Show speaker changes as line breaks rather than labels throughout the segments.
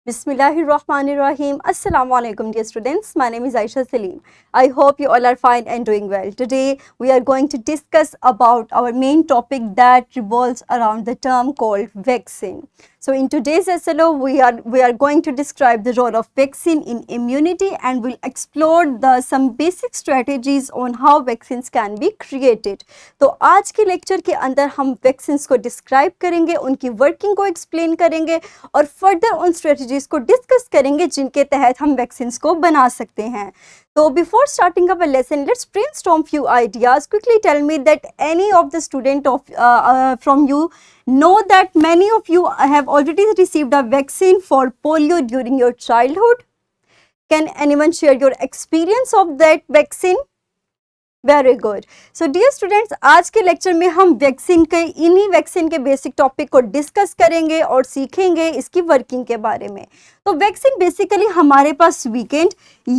Bismillahirrahmanirrahim. Assalamu alaikum, dear students. My name is Aisha Salim. I hope you all are fine and doing well. Today we are going to discuss about our main topic that revolves around the term called vaccine. So in today's SLO we are going to describe the role of vaccine in immunity and we'll explore some basic strategies on how vaccines can be created. तो आज के lecture के अंदर हम vaccines को describe करेंगे, उनकी working को एक्सप्लेन करेंगे और फर्दर उन स्ट्रेटजीज को डिस्कस करेंगे जिनके तहत हम वैक्सीन्स को बना सकते हैं. So before starting our lesson, let's brainstorm few ideas. Quickly tell me that any of the student from you know that many of you have already received a vaccine for polio during your childhood. Can anyone share your experience of that vaccine? Very good. So dear students, आज के lecture में हम इन्हीं vaccine के basic topic को discuss करेंगे और सीखेंगे इसकी वर्किंग के बारे में. तो वैक्सीन बेसिकली हमारे पास वीकेंड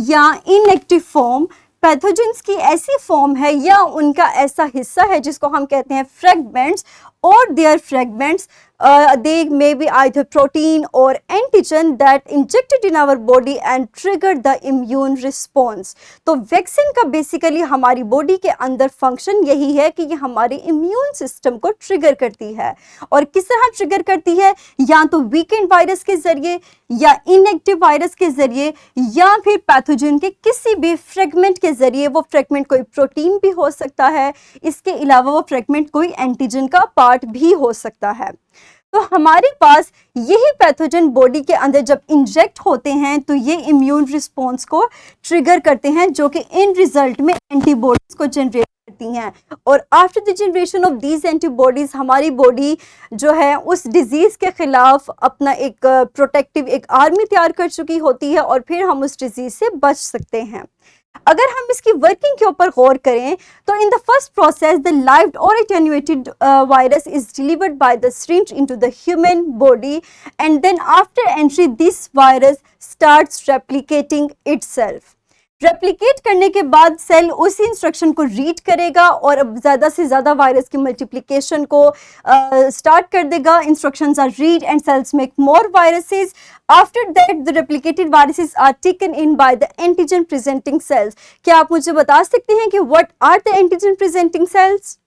या इनएक्टिव फॉर्म पैथोजेंस की ऐसी फॉर्म है या उनका ऐसा हिस्सा है जिसको हम कहते हैं फ्रेगमेंट्स और their fragments. They may be either protein or antigen that injected in our body and triggered the immune response. तो वैक्सीन का बेसिकली हमारी बॉडी के अंदर फंक्शन यही है कि ये हमारे इम्यून सिस्टम को ट्रिगर करती है. और किस तरह ट्रिगर करती है? या तो वीकेंड वायरस के जरिए या इनएक्टिव वायरस के जरिए या फिर पैथोजन के किसी भी फ्रेगमेंट के जरिए. वो फ्रेगमेंट कोई प्रोटीन भी हो सकता है, इसके अलावा वो फ्रेगमेंट कोई एंटीजन का पार्ट भी हो सकता है. तो हमारे पास यही पैथोजन बॉडी के अंदर जब इंजेक्ट होते हैं तो ये इम्यून रिस्पॉन्स को ट्रिगर करते हैं जो कि इन रिजल्ट में एंटीबॉडीज को जनरेट करती हैं. और after the generation of these antibodies हमारी बॉडी जो है उस डिजीज के खिलाफ अपना एक प्रोटेक्टिव एक आर्मी तैयार कर चुकी होती है और फिर हम उस डिजीज से बच सकते हैं. अगर हम इसकी वर्किंग के ऊपर गौर करें तो in the first process the lived और attenuated virus is delivered by the syringe into the human body and then after entry this virus starts replicating itself. Replicate करने के बाद सेल उसी इंस्ट्रक्शन को रीड करेगा और अब ज़्यादा से ज़्यादा वायरस की मल्टीप्लिकेशन को स्टार्ट कर देगा. Instructions are read and cells make more viruses. After that the replicated viruses are taken in by the antigen presenting cells. क्या आप मुझे बता सकते हैं कि what are the antigen presenting cells?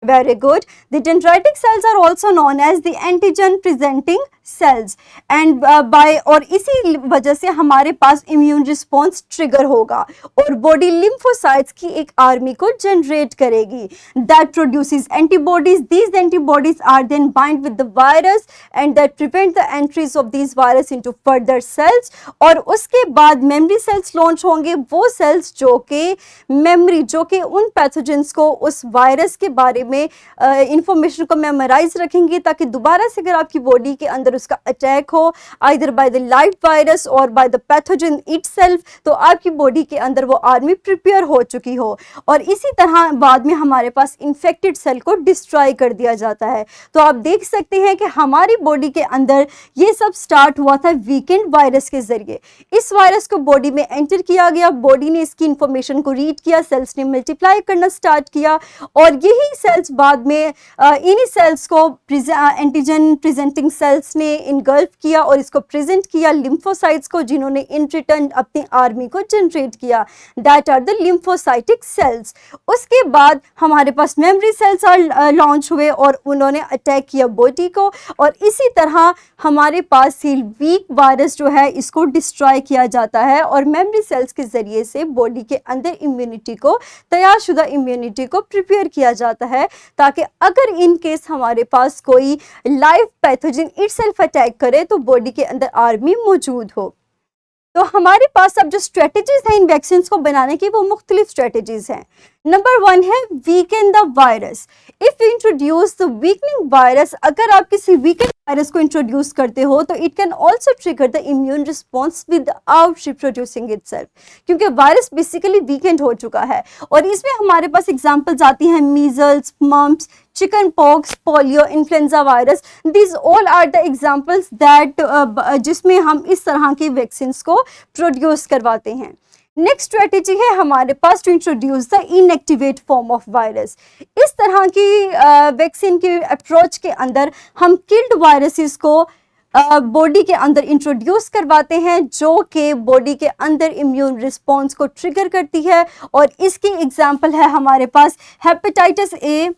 Very good. The dendritic cells are also known as the antigen presenting cells and और इसी वजह से हमारे पास इम्यून रिस्पॉन्स ट्रिगर होगा और बॉडी लिम्फोसाइट्स की एक आर्मी को जनरेट करेगी that produces antibodies. These antibodies are then bind with the virus and that prevent the entries of these virus into further cells. और उसके बाद मेमोरी सेल्स लॉन्च होंगे, वो सेल्स जो कि उन पैथोजेंस को उस वायरस के बारे में इंफॉर्मेशन को मेमोराइज रखेंगी ताकि दोबारा से अगर आपकी बॉडी के अंदर उसका अटैक हो either by the live virus और बाय द पैथोजन इटसेल्फ तो आपकी बॉडी के अंदर वो आर्मी प्रिपेयर हो चुकी हो. और इसी तरह बाद में हमारे पास इन्फेक्टेड सेल को डिस्ट्रॉय कर दिया जाता है. तो आप देख सकते हैं कि हमारी बॉडी के अंदर ये सब स्टार्ट हुआ था वीकेंड वायरस के जरिए. इस वायरस को बॉडी में एंटर किया गया, बॉडी ने इसकी इंफॉर्मेशन को रीड किया, सेल्स ने मल्टीप्लाई करना स्टार्ट किया और यही सेल्स बाद में इन्हीं सेल्स को एंटीजन प्रेजेंटिंग सेल्स ने इनगल्फ किया और इसको प्रेजेंट किया लिम्फोसाइट्स को जिन्होंने इन रिटर्न अपनी आर्मी को जनरेट किया. That are the lymphocytic cells. उसके बाद हमारे पास मेमोरी सेल्स लॉन्च हुए और उन्होंने अटैक किया बॉडी को और इसी तरह हमारे पास ही वीक वायरस जो है इसको डिस्ट्रॉय किया जाता है और मेमोरी सेल्स के जरिए से बॉडी के अंदर इम्यूनिटी को तैयारशुदा इम्यूनिटी को प्रिपेयर किया जाता है ताकि अगर इन केस हमारे पास कोई लाइव पैथोजन इटसेल्फ अटैक करे तो बॉडी के अंदर आर्मी मौजूद हो. तो हमारे पास अब जो स्ट्रेटजीज हैं इन वैक्सीन को बनाने की वो मुख्तलिफ स्ट्रेटजीज हैं. नंबर 1 है weakened the virus. If you introduce the weakening virus, अगर आप किसी वीकेंड वायरस को इंट्रोड्यूस करते हो तो it can also trigger the immune response without reproducing itself, क्योंकि वायरस बेसिकली वीकेंड हो चुका है. और इसमें हमारे पास एग्जांपल्स आती हैं measles, mumps, chicken pox, polio, influenza virus. This all are the examples that जिसमें हम इस तरह की वैक्सीन को प्रोड्यूस करवाते हैं. नेक्स्ट स्ट्रेटेजी है हमारे पास to introduce the inactivate form of virus. इस तरह की वैक्सीन की अप्रोच के अंदर हम किल्ड वायरसेस को बॉडी के अंदर इंट्रोड्यूस करवाते हैं, जो कि बॉडी के अंदर इम्यून रिस्पॉन्स को ट्रिगर करती है। और इसकी एग्जांपल है हमारे पास hepatitis A,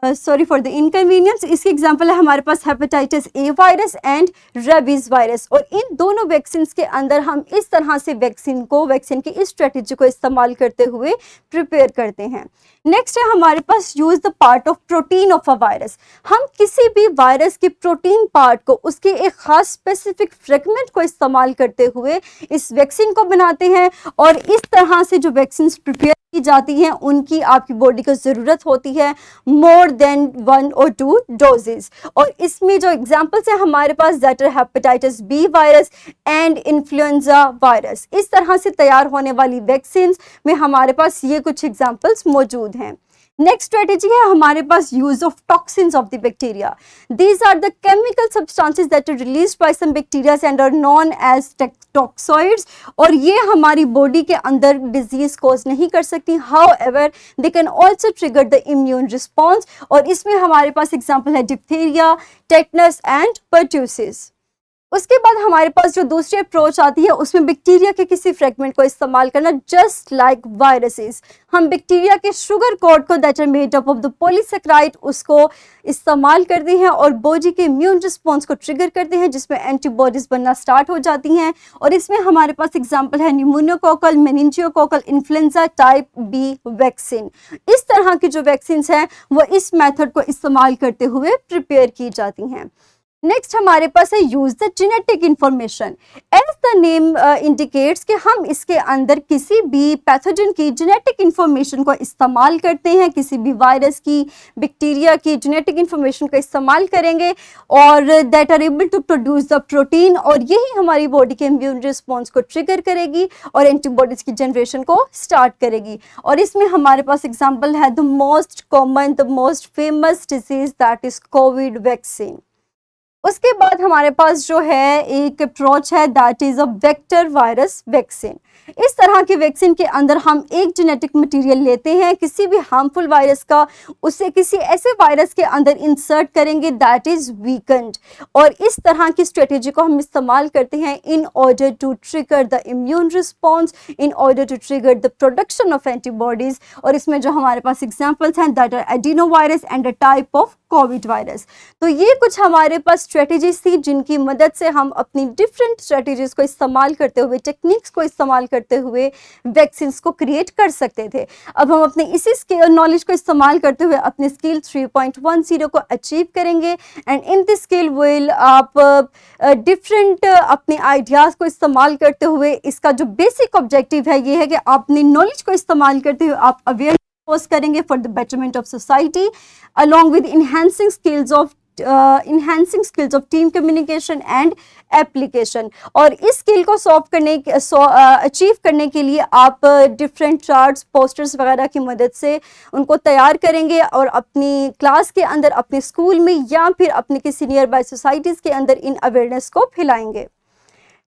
sorry for the inconvenience, इसकी एग्जांपल है हमारे पास hepatitis A virus and rabies virus. और इन दोनों वैक्सीन के अंदर हम इस तरह से वैक्सीन की इस स्ट्रेटेजी को इस्तेमाल करते हुए प्रिपेयर करते हैं। नेक्स्ट है हमारे पास use the part of protein of a virus. हम किसी भी वायरस के प्रोटीन पार्ट को, उसके एक खास स्पेसिफिक फ्रेगमेंट को इस्तेमाल करते हुए इस वैक्सीन को बनाते हैं। और इस तरह से जो वैक्सीन प्रिपेयर की जाती हैं उनकी आपकी बॉडी को ज़रूरत होती है मोर देन 1 or 2 डोजेस। और इसमें जो एग्जांपल्स हैं हमारे पास that are hepatitis B virus and influenza virus. इस तरह से तैयार होने वाली वैक्सीन में हमारे पास ये कुछ एग्जांपल्स मौजूद हैं। नेक्स्ट स्ट्रेटेजी है हमारे पास use of toxins of the bacteria. These are the chemical substances that are released by some bacteria and are known as toxoids. और ये हमारी बॉडी के अंदर डिजीज कॉज नहीं कर सकती, however they can also trigger the immune response. और इसमें हमारे पास एग्जांपल है डिप्थीरिया, टेटनस एंड पर्ट्यूसिस। उसके बाद हमारे पास जो दूसरी अप्रोच आती है उसमें बैक्टीरिया के किसी फ्रेगमेंट को इस्तेमाल करना, जस्ट लाइक वायरसेस। हम बैक्टीरिया के शुगर कोड को that are made up of the polysaccharide उसको इस्तेमाल करते हैं और बॉडी के इम्यून रिस्पॉन्स को ट्रिगर करते हैं, जिसमें एंटीबॉडीज बनना स्टार्ट हो जाती हैं। और इसमें हमारे पास एग्जांपल है न्यूमोनोकोकल, मेनिंजियोकोकल इन्फ्लुएंजा टाइप बी वैक्सीन। इस तरह की जो वैक्सीन हैं वो इस मेथड को इस्तेमाल करते हुए प्रिपेयर की जाती हैं। नेक्स्ट हमारे पास है use the genetic information. As the name indicates कि हम इसके अंदर किसी भी पैथोजन की जेनेटिक इंफॉर्मेशन को इस्तेमाल करते हैं, किसी भी वायरस की, बैक्टीरिया की जेनेटिक इंफॉर्मेशन का इस्तेमाल करेंगे और that are able to produce the protein. और यही हमारी बॉडी के इम्यून रिस्पॉन्स को ट्रिगर करेगी और एंटीबॉडीज की जनरेशन को स्टार्ट करेगी। और इसमें हमारे पास एग्जाम्पल है the most common, the most famous disease that is Covid vaccine. उसके बाद हमारे पास जो है एक अप्रोच है that is a vector virus vaccine. इस तरह के वैक्सीन के अंदर हम एक जेनेटिक मटेरियल लेते हैं किसी भी हार्मफुल वायरस का, उसे किसी ऐसे वायरस के अंदर इंसर्ट करेंगे दैट इज वीकेंड। और इस तरह की स्ट्रेटेजी को हम इस्तेमाल करते हैं in order to trigger the immune response, in order to trigger the production of antibodies. और इसमें जो हमारे पास एग्जाम्पल्स हैं that are adeno virus and a type of Covid virus. तो ये कुछ हमारे पास स्ट्रेटेजीज थी जिनकी मदद से हम अपनी डिफरेंट स्ट्रेटेजीज को इस्तेमाल करते हुए, टेक्निक्स को इस्तेमाल करते हुए वैक्सीन्स को क्रिएट कर सकते थे। अब हम अपने इसी स्किल नॉलेज को इस्तेमाल करते हुए अपने स्किल 3.10 को अचीव करेंगे। And in this skill will आप डिफरेंट अपने आइडियाज़ को इस्तेमाल करते हुए, इसका जो बेसिक ऑब्जेक्टिव है ये है कि आप अपनी नॉलेज को इस्तेमाल करते हुए आप अवेयर करेंगे for the betterment of society along with enhancing skills of team communication and application। और इस स्किल को अचीव करने के लिए आप डिफरेंट चार्ट्स, पोस्टर्स वगैरह की मदद से उनको तैयार करेंगे और अपनी क्लास के अंदर, अपने स्कूल में या फिर अपने किसी नियर बाय सोसाइटीज़ के अंदर इन अवेयरनेस को फैलाएंगे।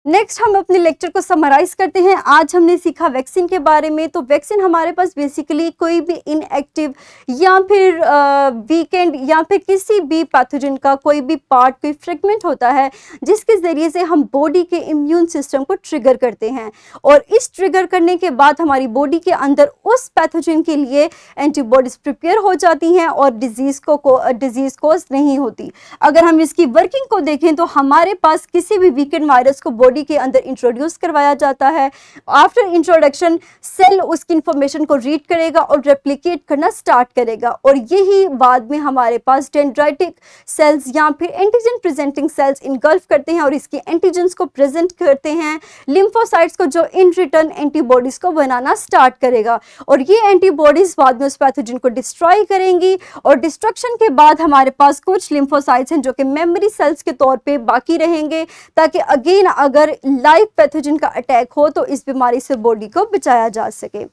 नेक्स्ट हम अपने लेक्चर को समराइज करते हैं। आज हमने सीखा वैक्सीन के बारे में। तो वैक्सीन हमारे पास बेसिकली कोई भी इनएक्टिव या फिर वीकेंड या फिर किसी भी पैथोजन का कोई भी पार्ट, कोई फ्रेगमेंट होता है जिसके ज़रिए से हम बॉडी के इम्यून सिस्टम को ट्रिगर करते हैं। और इस ट्रिगर करने के बाद हमारी बॉडी के अंदर उस पैथोजन के लिए एंटीबॉडीज प्रिपेयर हो जाती हैं और डिजीज़ कोज नहीं होती। अगर हम इसकी वर्किंग को देखें तो हमारे पास किसी भी वीकेंड वायरस को बॉडी के अंदर इंट्रोड्यूस करवाया जाता है। आफ्टर इंट्रोडक्शन सेल उसकी इंफॉर्मेशन को रीड करेगा और रेप्लिकेट करना स्टार्ट करेगा और यही बाद में हमारे पास डेंड्राइटिक सेल्स या फिर एंटीजन प्रेजेंटिंग सेल्स इनगल्फ करते हैं और इसके एंटीजन्स को प्रेजेंट करते हैं लिम्फोसाइट्स को, जो इन रिटर्न एंटीबॉडीज को बनाना स्टार्ट करेगा और ये एंटीबॉडीज बाद में उस पैथोजन को डिस्ट्रॉय करेंगी। और डिस्ट्रक्शन के बाद हमारे पास कुछ लिम्फोसाइट्स हैं जो कि मेमोरी सेल्स के तौर पे बाकी रहेंगे, ताकि अगेन अगर लाइव पैथोजन का अटैक हो तो इस बीमारी से बॉडी को बचाया जा सके।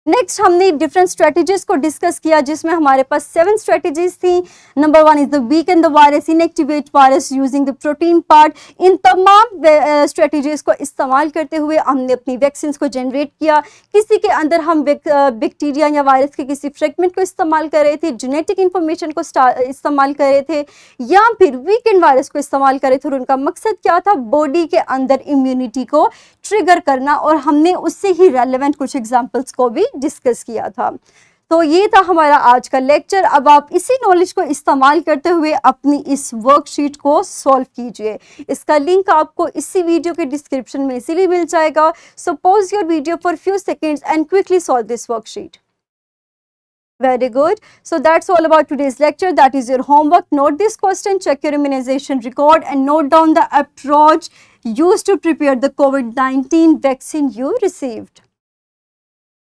नेक्स्ट हमने डिफरेंट स्ट्रेटजीज को डिस्कस किया जिसमें हमारे पास 7 स्ट्रेटजीज थी। Number 1 is the weaken the virus, inactivate virus using the protein part. इन तमाम स्ट्रेटजीज को इस्तेमाल करते हुए हमने अपनी वैक्सीन को जनरेट किया। किसी के अंदर हम बैक्टीरिया या वायरस के किसी फ्रेगमेंट को इस्तेमाल कर रहे थे, जेनेटिक इंफॉर्मेशन को इस्तेमाल कर रहे थे, या फिर वीकेंड वायरस को इस्तेमाल कर रहे थे। और उनका मकसद क्या था? बॉडी के अंदर इम्यूनिटी को ट्रिगर करना, और हमने उससे ही रेलेवेंट कुछ एग्जांपल्स को भी डिस्कस किया था। तो ये था हमारा आज का लेक्चर। अब आप इसी नॉलेज को इस्तेमाल करते हुए अपनी इस वर्कशीट को सॉल्व कीजिए। इसका लिंक आपको इसी वीडियो के डिस्क्रिप्शन में इसीलिए मिल जाएगा। So pause your video for few seconds and quickly solve this worksheet. Very good. So that's all about today's lecture. That is your homework. Note this question, check your immunization record, and note down the approach used to prepare the COVID-19 vaccine you received.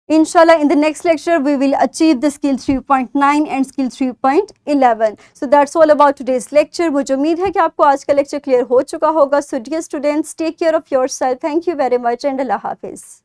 Inshallah, in the next lecture, we will achieve the skill 3.9 and skill 3.11. So that's all about today's lecture. मुझे उम्मीद है कि आपको आज का lecture clear हो चुका होगा. So dear students, take care of yourself. Thank you very much and Allah Hafiz.